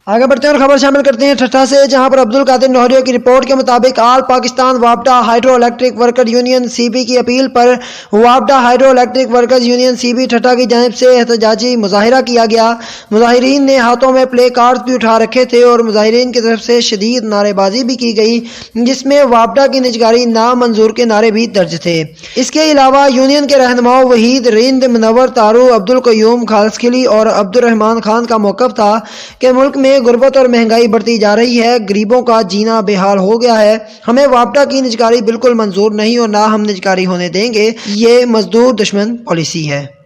आगे बढ़ते हैं और खबर शामिल करते हैं ठट्ठा से, जहां पर अब्दुल कादिर नौहरिया की रिपोर्ट के मुताबिक आल पाकिस्तान वापडा hydro electric worker union CB की अपील पर वापडा hydro electric workers union CB Thatta की जानिब से एहतजाजी मुजाहिरा किया गया। मुजाहिरीन ने हाथों में प्ले कार्ड्स भी उठा रखे थे और मुजाहिरीन की तरफ से शदीद नारेबाजी भी की गई, जिसमें वापडा की निजकारी नामंजूर के नारे भी दर्ज थे। इसके अलावा यूनियन के रहनुमाओं वहीद रिंद, मुनव्वर तारू, अब्दुल कयूम खालसखिली और अब्दुर्रहमान खान का मौक़िफ़ था कि मुल्क में गुर्बत और महंगाई बढ़ती जा रही है, गरीबों का जीना बेहाल हो गया है। हमें वापडा की निजकारी बिल्कुल मंजूर नहीं और ना हम निजकारी होने देंगे। ये मजदूर दुश्मन पॉलिसी है।